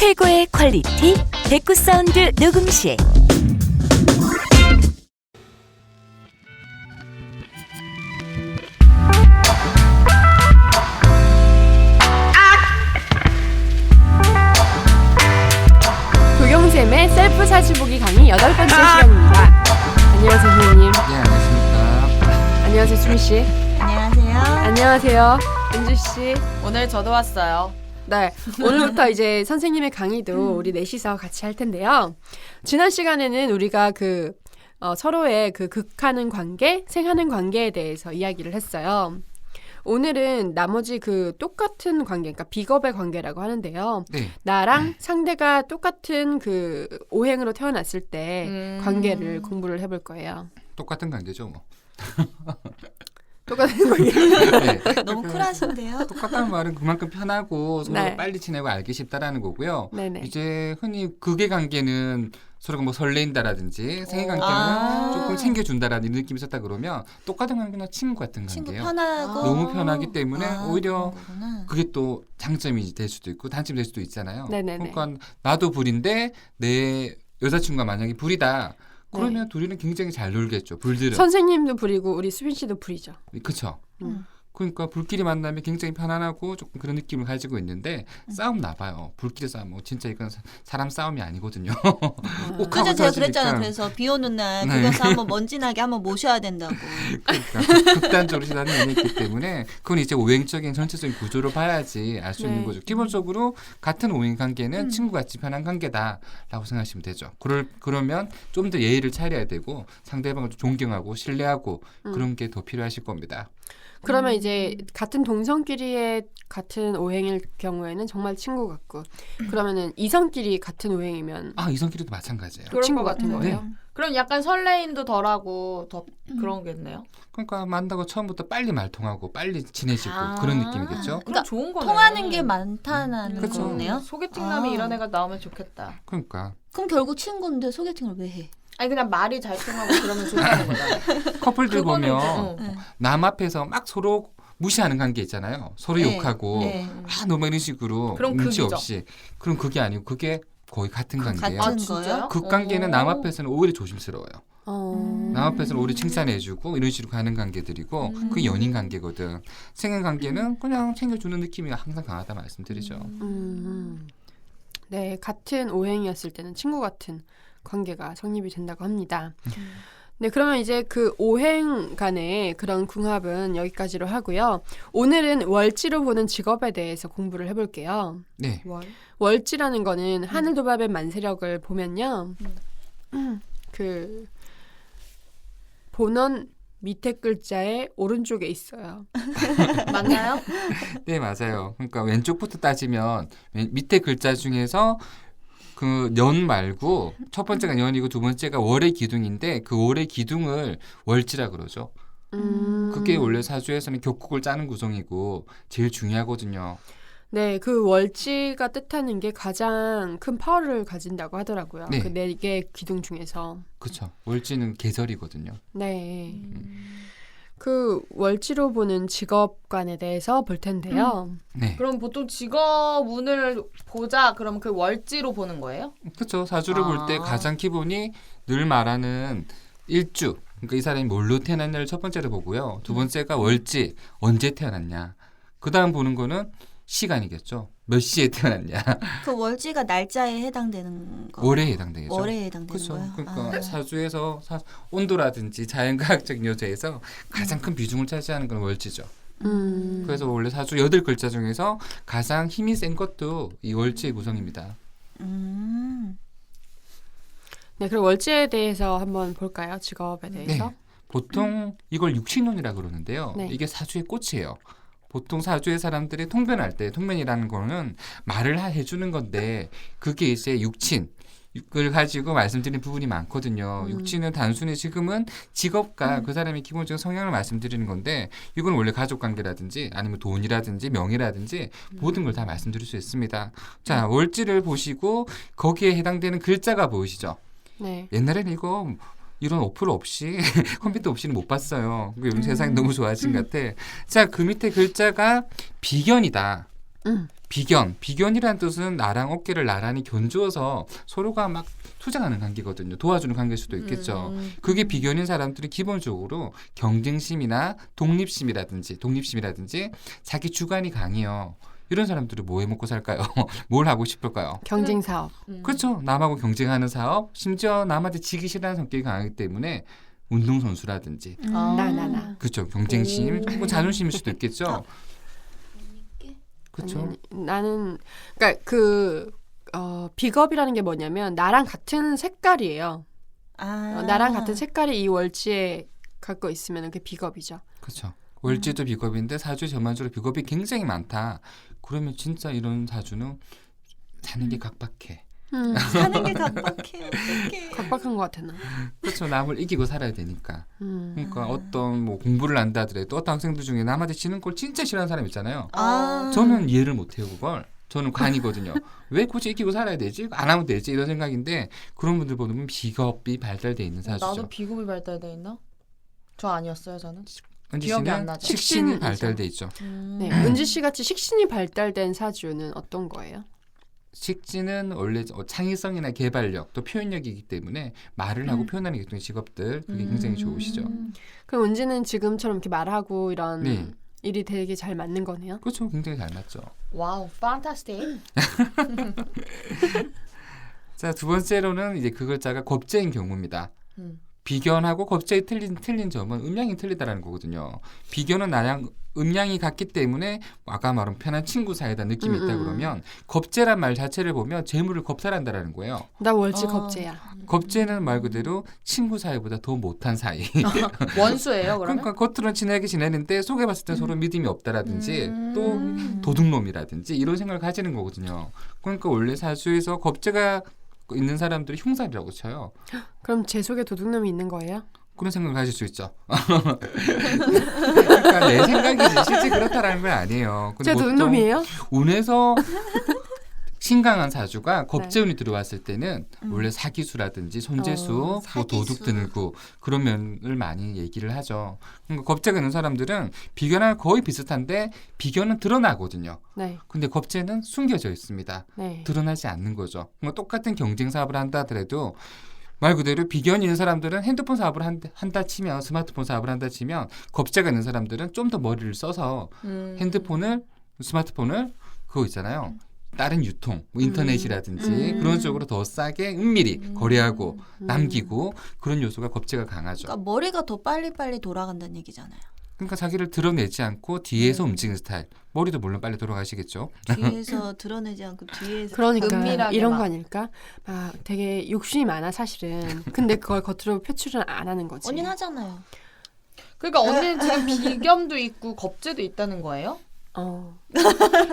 최고의 퀄리티 백구 사운드 녹음실. 도경쌤의 셀프 사진보기 강의 8번째 시간입니다. 안녕하세요, 선생님. 네, 안녕하십니까. 안녕하세요, 수미씨. 안녕하세요. 안녕하세요, 은주씨. 오늘 저도 왔어요. 네, 오늘부터 이제 선생님의 강의도 우리 넷이서 같이 할 텐데요. 지난 시간에는 우리가 서로의 극하는 관계, 생하는 관계에 대해서 이야기를 했어요. 오늘은 나머지 똑같은 관계, 그러니까 비겁의 관계라고 하는데요. 네. 나랑 상대가 똑같은 오행으로 태어났을 때 관계를 공부를 해볼 거예요. 똑같은 관계죠, 뭐. 똑같은 관계. 네. 너무 쿨하신데요. 똑같다는 말은 그만큼 편하고 서로 네. 빨리 지내고 알기 쉽다라는 거고요. 네네. 이제 흔히 극의 관계는 서로가 뭐 설레인다라든지 생의 관계는 아. 조금 챙겨준다라는 느낌이 있었다 그러면 똑같은 관계는 친구 같은 친구 관계예요. 편하고 너무 편하기 때문에 오히려 그런 거구나. 그게 또 장점이 될 수도 있고 단점이 될 수도 있잖아요. 네네네. 그러니까 나도 불인데 내 여자친구가 만약에 불이다. 그러면 둘이는 굉장히 잘 놀겠죠. 불들은. 선생님도 불이고 우리 수빈 씨도 불이죠. 그렇죠. 음. 그러니까 불끼리 만나면 굉장히 편안하고 조금 그런 느낌을 가지고 있는데 싸움 나봐요. 불끼리 싸움. 진짜 이건 사람 싸움이 아니거든요. 꼭 그죠, 하고 제가 터지니까. 그랬잖아요. 그래서 비 오는 날 네. 그래서 한번 먼지나게 한번 모셔야 된다고. 그러니까 극단적으로 시선이 있기 때문에 그건 이제 오행적인 전체적인 구조를 봐야지 알 수 네. 있는 거죠. 기본적으로 같은 오행 관계는 친구같이 편한 관계다라고 생각하시면 되죠. 그러면 좀 더 예의를 차려야 되고 상대방을 좀 존경하고 신뢰하고 그런 게 더 필요하실 겁니다. 그러면 이제 같은 동성끼리의 같은 오행일 경우에는 정말 친구 같고 그러면은 이성끼리 같은 오행이면 이성끼리도 마찬가지예요. 또 친구 같은 같아요. 거예요? 네. 그럼 약간 설레임도 덜하고 더 그런겠네요. 그러니까 만나고 처음부터 빨리 말통하고 빨리 친해지고 아. 그런 느낌이겠죠. 그럼 그러니까 좋은 거네. 통하는 게 많다는 그쵸. 거네요. 소개팅남이 아. 이런 애가 나오면 좋겠다. 그러니까 그럼 결국 친구인데 소개팅을 왜 해? 아니 그냥 말이 잘 통하고 그러면 좋다는 거잖아. 커플들 그거는 보면 이제, 남 앞에서 막 서로 무시하는 관계 있잖아요. 서로 네. 욕하고 네. 너무 이런 식으로 그럼 눈치 극이죠. 없이 그럼 그게 아니고 그게 거의 같은 관계예요. 같은 아 진짜요? 거예요? 극 관계는 남 앞에서는 오히려 조심스러워요. 남 앞에서는 오히려 칭찬해주고 이런 식으로 가는 관계들이고 그게 연인 관계거든. 생애 관계는 그냥 챙겨주는 느낌이 항상 강하다 말씀드리죠. 네, 같은 오행이었을 때는 친구 같은 관계가 성립이 된다고 합니다. 네, 그러면 이제 오행 간의 그런 궁합은 여기까지로 하고요. 오늘은 월지로 보는 직업에 대해서 공부를 해볼게요. 네. 월지라는 거는 하늘도밥의 만세력을 보면요. 본원 밑에 글자의 오른쪽에 있어요. 맞나요? 네, 맞아요. 그러니까 왼쪽부터 따지면 밑에 글자 중에서 년 말고 첫 번째가 년이고 두 번째가 월의 기둥인데 그 월의 기둥을 월지라 그러죠. 그게 원래 사주에서는 격국을 짜는 구성이고 제일 중요하거든요. 네, 월지가 뜻하는 게 가장 큰 파워를 가진다고 하더라고요. 네. 그 4개 기둥 중에서. 그렇죠. 월지는 계절이거든요. 네. 월지로 보는 직업관에 대해서 볼 텐데요. 네. 그럼 보통 직업운을 보자. 그럼 그 월지로 보는 거예요? 그렇죠. 사주를 볼 때 가장 기본이 늘 말하는 일주. 그러니까 이 사람이 뭘로 태어났냐를 첫 번째로 보고요. 두 번째가 월지, 언제 태어났냐. 그 다음 보는 거는 시간이겠죠. 몇 시에 태어났냐. 그 월지가 날짜에 해당되는 거. 월에 해당되겠죠. 월에 해당되는 그렇죠. 거예요. 그러니까 사주에서 온도라든지 자연과학적인 요소에서 가장 큰 비중을 차지하는 건 월지죠. 그래서 원래 사주 8글자 중에서 가장 힘이 센 것도 이 월지의 구성입니다. 네, 그럼 월지에 대해서 한번 볼까요? 직업에 대해서. 네. 보통 이걸 육신론이라고 그러는데요. 네. 이게 사주의 꽃이에요. 보통 사주의 사람들이 통변할 때 통변이라는 거는 말을 해주는 건데 그게 이제 육친을 가지고 말씀드리는 부분이 많거든요. 육친은 단순히 지금은 직업과 그 사람의 기본적인 성향을 말씀드리는 건데 이건 원래 가족관계라든지 아니면 돈이라든지 명예라든지 모든 걸 다 말씀드릴 수 있습니다. 자, 월지를 보시고 거기에 해당되는 글자가 보이시죠? 네. 옛날에는 이거 이런 어플 없이 컴퓨터 없이는 못 봤어요. 요즘 세상이 너무 좋아진 것 같아. 자, 그 밑에 글자가 비견이다. 비견이라는 뜻은 나랑 어깨를 나란히 견주어서 서로가 막 투쟁하는 관계거든요. 도와주는 관계일 수도 있겠죠. 그게 비견인 사람들이 기본적으로 경쟁심이나 독립심이라든지 자기 주관이 강해요. 이런 사람들은 뭐 해먹고 살까요? 뭘 하고 싶을까요? 경쟁 사업. 그렇죠. 남하고 경쟁하는 사업, 심지어 남한테 지기 싫어하는 성격이 강하기 때문에 운동선수라든지 나. 그렇죠. 경쟁심, 뭐 자존심일 수도 있겠죠. 그렇죠. 나는 그러니까 비겁이라는 게 뭐냐면 나랑 같은 색깔이에요. 나랑 같은 색깔이 이 월지에 갖고 있으면 그게 비겁이죠. 그렇죠. 월지도 비겁인데 사주에 전반적으로 비겁이 굉장히 많다. 그러면 진짜 이런 사주는 사는 게 각박해. 사는 게 각박해요. 어떡해. 각박한 것 같아 나. 그렇죠. 남을 이기고 살아야 되니까. 그러니까 어떤 뭐 공부를 한다 하더라도 어떤 학생들 중에 남한테 지는 걸 진짜 싫어하는 사람 있잖아요. 저는 이해를 못해요 그걸. 저는 관이거든요. 왜 굳이 이기고 살아야 되지? 안 하면 되지? 이런 생각인데 그런 분들 보면 비겁이 발달돼 있는 사주죠. 나도 비겁이 발달돼 있나? 저 아니었어요 저는. 은지 기억이 안 씨는 나죠. 식신이 식신이죠. 발달돼 있죠. 네, 은지 씨 같이 식신이 발달된 사주는 어떤 거예요? 식신은 원래 창의성이나 개발력 또 표현력이기 때문에 말을 하고 표현하는 게 직업들 그게 굉장히 좋으시죠. 그럼 은지는 지금처럼 이렇게 말하고 이런 네. 일이 되게 잘 맞는 거네요. 그렇죠. 굉장히 잘 맞죠. 와우, 판타스틱. 자, 두 번째로는 이제 그 글자가 겁재인 경우입니다. 음. 비견하고 겁재이 틀린 점은 음양이 틀리다라는 거거든요. 비견은 나랑 음양이 같기 때문에 아까 말한 편한 친구 사이다 느낌이 있다 그러면 겁재란 말 자체를 보면 재물을 겁탈한다라는 거예요. 나 월지 겁재야. 겁재는 말 그대로 친구 사이보다 더 못한 사이. 원수예요 그러면? 그러니까 겉으로는 친하게 지내는데 속에 봤을 때 서로 믿음이 없다라든지 또 도둑놈이라든지 이런 생각을 가지는 거거든요. 그러니까 원래 사주에서 겁재가 있는 사람들이 흉살이라고 쳐요. 그럼 제 속에 도둑놈이 있는 거예요? 그런 생각을 가질 수 있죠. 그러니까 내 생각이지 실제 그렇다라는 건 아니에요. 근데 제 도둑놈이에요? 운에서 신강한 사주가 겁재운이 들어왔을 때는 원래 사기수라든지 손재수, 뭐 사기수. 도둑 들고 그런 면을 많이 얘기를 하죠. 그러니까 겁재가 있는 사람들은 비견하고 거의 비슷한데 비견은 드러나거든요. 네, 근데 겁재는 숨겨져 있습니다. 네. 드러나지 않는 거죠. 그러니까 똑같은 경쟁 사업을 한다 하더라도 말 그대로 비견이 있는 사람들은 핸드폰 사업을 한다 치면 스마트폰 사업을 한다 치면 겁재가 있는 사람들은 좀 더 머리를 써서 스마트폰을 그거 있잖아요. 다른 유통, 뭐 인터넷이라든지 그런 쪽으로 더 싸게 은밀히 거래하고 남기고 그런 요소가 겁재가 강하죠. 그러니까 머리가 더 빨리빨리 돌아간다는 얘기잖아요. 그러니까 자기를 드러내지 않고 뒤에서 움직이는 스타일. 머리도 물론 빨리 돌아가시겠죠. 뒤에서 드러내지 않고 뒤에서 그러니까 은밀하게 이런 막. 거 아닐까? 막 되게 욕심이 많아 사실은. 근데 그걸 겉으로 표출은 안 하는 거지. 언니는 하잖아요. 그러니까 언니는 지금 비겸도 있고 겁재도 있다는 거예요?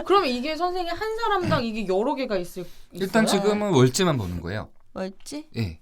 그러면 이게 선생님 한 사람당 이게 여러 개가 있어요? 일단 지금은 월지만 보는 거예요. 뭐였지? 예.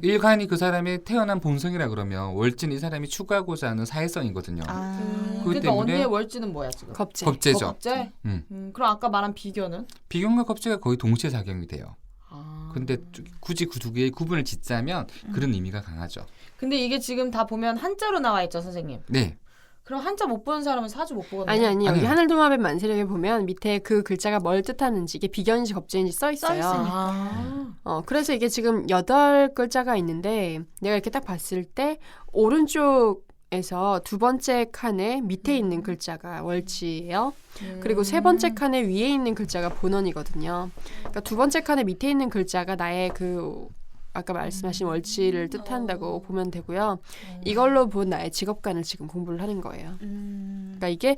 일간이 그 사람의 태어난 본성이라 그러면 월지는 이 사람이 추구하고자 하는 사회성이거든요. 그렇기 그러니까 때문에 언니의 월지는 뭐야 지금? 겁재. 겁재죠. 겁재? 음. 그럼 아까 말한 비견은? 비견과 겁재가 거의 동시에 작용이 돼요. 아. 근데 굳이 그 두 개의 구분을 짓자면 그런 의미가 강하죠. 근데 이게 지금 다 보면 한자로 나와 있죠 선생님? 네. 그럼 한자 못 보는 사람은 사주 못 보거든요. 아니 여기 아니요. 하늘도마뱀 만세력에 보면 밑에 그 글자가 뭘 뜻하는지 이게 비견인지 겁재인지 써 있어요. 아. 그래서 이게 지금 8글자가 있는데 내가 이렇게 딱 봤을 때 오른쪽에서 두 번째 칸에 밑에 있는 글자가 월지예요. 그리고 세 번째 칸에 위에 있는 글자가 본원이거든요. 그러니까 두 번째 칸에 밑에 있는 글자가 나의 그 아까 말씀하신 월지를 뜻한다고 보면 되고요. 이걸로 본 나의 직업관을 지금 공부를 하는 거예요. 그러니까 이게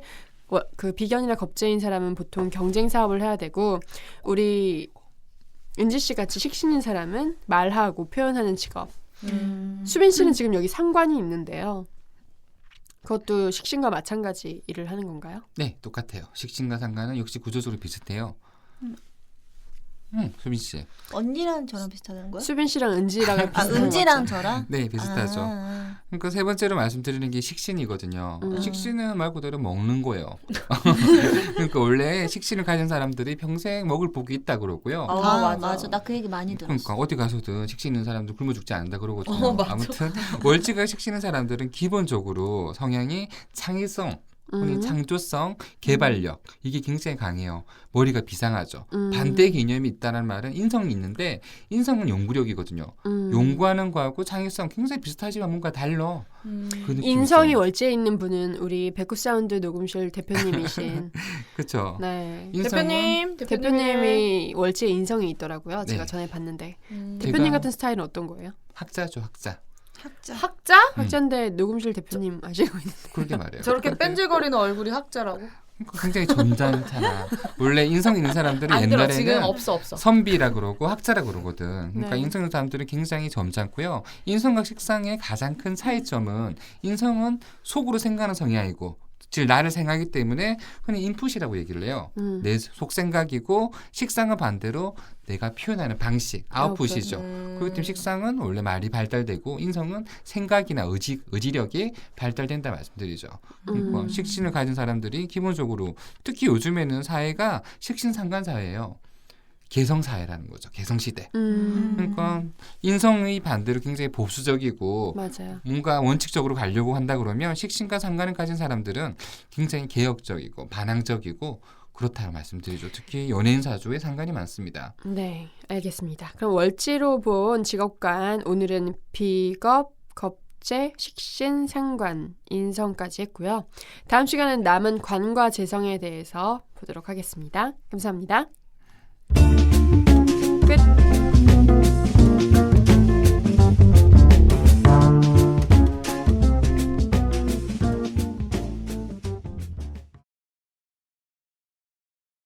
그 비견이나 겁재인 사람은 보통 경쟁 사업을 해야 되고 우리 은지 씨 같이 식신인 사람은 말하고 표현하는 직업. 수빈 씨는 지금 여기 상관이 있는데요. 그것도 식신과 마찬가지 일을 하는 건가요? 네, 똑같아요. 식신과 상관은 역시 구조적으로 비슷해요. 수빈 씨. 언니랑 저랑 비슷하다는 거야? 수빈 씨랑 은지랑 비슷한 은지랑 거죠. 저랑? 네, 비슷하죠. 그러니까 세 번째로 말씀드리는 게 식신이거든요. 식신은 말 그대로 먹는 거예요. 그러니까 원래 식신을 가진 사람들이 평생 먹을 복이 있다 그러고요. 맞아. 나 그 얘기 많이 들었어. 그러니까 어디 가서든 식신 있는 사람들 굶어 죽지 않는다 그러거든요. 아무튼 월지가 식신 있는 사람들은 기본적으로 성향이 창의성, 흔히 창조성, 개발력 이게 굉장히 강해요. 머리가 비상하죠. 반대 개념이 있다는 말은 인성이 있는데 인성은 연구력이거든요. 연구하는 거하고 창의성 굉장히 비슷하지만 뭔가 달라. 그 느낌이죠. 인성이 월제에 있는 분은 우리 백구사운드 녹음실 대표님이신 그렇죠. 네. 대표님. 대표님이 월제에 인성이 있더라고요. 제가 네. 전에 봤는데 음. 대표님 제가- 같은 스타일은 어떤 거예요? 학자죠, 학자. 학자. 학자? 학자인데 녹음실 대표님 아시고 있는 그러게 말해요. 저렇게 뺀질거리는 얼굴이 학자라고? 굉장히 점잖잖아. 원래 인성 있는 사람들은 안 들어. 지금 옛날에는 없어. 선비라 그러고 학자라 그러거든. 그러니까 네. 인성 있는 사람들은 굉장히 점잖고요. 인성과 식상의 가장 큰 차이점은 인성은 속으로 생각하는 성향이고 즉 나를 생각하기 때문에 흔히 인풋이라고 얘기를 해요. 내 속 생각이고 식상은 반대로 내가 표현하는 방식, 아웃풋이죠. 그렇기 때문에 식상은 원래 말이 발달되고 인성은 생각이나 의지력이 발달된다 말씀드리죠. 그러니까 식신을 가진 사람들이 기본적으로 특히 요즘에는 사회가 식신상간 사회예요. 개성사회라는 거죠. 개성시대. 그러니까 인성의 반대로 굉장히 보수적이고 맞아요. 뭔가 원칙적으로 가려고 한다 그러면 식신과 상관을 가진 사람들은 굉장히 개혁적이고 반항적이고 그렇다고 말씀드리죠. 특히 연예인 사주에 상관이 많습니다. 네, 알겠습니다. 그럼 월지로 본 직업관 오늘은 비겁, 겁재, 식신, 상관, 인성까지 했고요. 다음 시간은 남은 관과 재성에 대해서 보도록 하겠습니다. 감사합니다.